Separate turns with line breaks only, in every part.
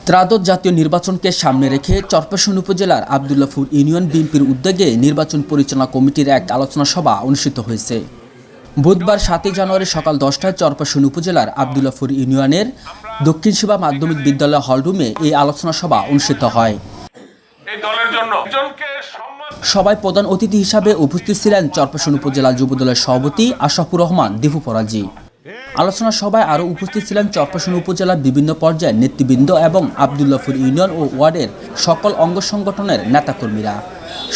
ত্রাদশ জাতীয় নির্বাচনকে সামনে রেখে চরপেশন উপজেলার আব্দুল্লাহপুর ইউনিয়ন বিএনপির উদ্যোগে নির্বাচন পরিচালনা কমিটির এক আলোচনা সভা অনুষ্ঠিত হয়েছে। বুধবার 7 জানুয়ারি সকাল 10টায় চরপেশন উপজেলার আব্দুল্লাহপুর ইউনিয়নের দক্ষিণ সেবা মাধ্যমিক বিদ্যালয় হলরুমে এই আলোচনা সভা অনুষ্ঠিত হয়। সভায় প্রধান অতিথি হিসাবে উপস্থিত ছিলেন চরপেশন উপজেলা যুবদলের সভাপতি আশরাফুর রহমান দীপু ফরাজি। আলোচনা সভায় আরও উপস্থিত ছিলেন চরপেশন উপজেলার বিভিন্ন পর্যায়ের নেতৃবৃন্দ এবং আব্দুল্লাহপুর ইউনিয়ন ও ওয়ার্ডের সকল অঙ্গ সংগঠনের নেতাকর্মীরা।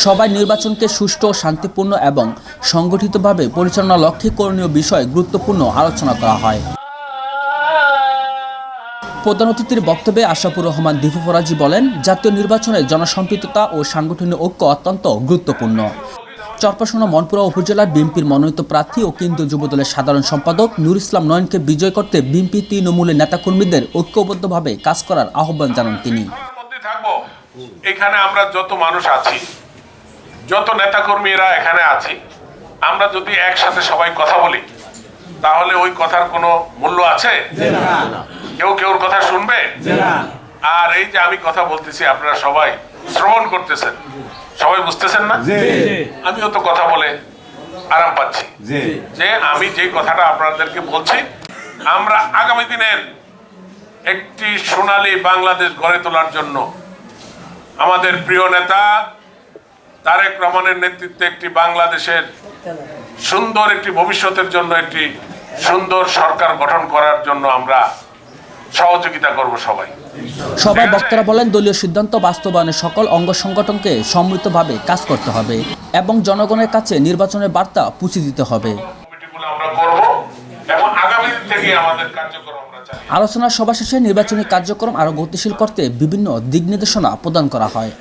সবাই নির্বাচনকে সুষ্ঠু ও শান্তিপূর্ণ এবং সংগঠিতভাবে পরিচালনার লক্ষ্যে করণীয় বিষয়ে গুরুত্বপূর্ণ আলোচনা করা হয়। প্রধান অতিথির বক্তব্যে আশরাফুর রহমান দীপু ফরাজি বলেন, জাতীয় নির্বাচনে জনসম্পৃক্ততা ও সাংগঠনিক ঐক্য অত্যন্ত গুরুত্বপূর্ণ। চরপেশন ও মনপুরা উপজেলার বিএনপির মনোনীত প্রার্থী ও কেন্দ্রীয় যুবদলের সাধারণ সম্পাদক নুর ইসলাম নয়নকে বিজয় করতে বিএনপি তৃণমূলের নেতাকর্মীদের ঐক্যবদ্ধভাবে কাজ করার আহ্বান জানান তিনি।
এখানে আমরা যত মানুষ আছি, যত নেতাকর্মীরা এখানে আছি, আমরা যদি একসাথে সবাই কথা বলি তাহলে ওই কথার কোনো মূল্য আছে? কেউ কেউর কথা শুনবে? আর এই যে আমি কথা বলতেছি আপনারা সবাই শ্রবণ করতেছেন, সবাই বুঝতেছেন না? আমিও তো কথা বলে আরাম পাচ্ছি যে আমি যে কথাটা আপনাদেরকে বলছি, আমরা আগামী দিনের একটি সোনালী বাংলাদেশ গড়ে তোলার জন্য আমাদের প্রিয় নেতা তারেক রহমানের নেতৃত্বে একটি বাংলাদেশের সুন্দর একটি ভবিষ্যতের জন্য একটি সুন্দর সরকার গঠন করার জন্য আমরা সহযোগিতা করব সবাই।
সবাই বক্তারা বলেন, দলীয় সিদ্ধান্ত বাস্তবায়নে সকল অঙ্গ সংগঠনকে সম্মিলিতভাবে কাজ করতে হবে এবং জনগণের কাছে নির্বাচনের বার্তা পৌঁছে দিতে হবে। আলোচনা সভা শেষে নির্বাচনী কার্যক্রম আরও গতিশীল করতে বিভিন্ন দিক নির্দেশনা প্রদান করা হয়।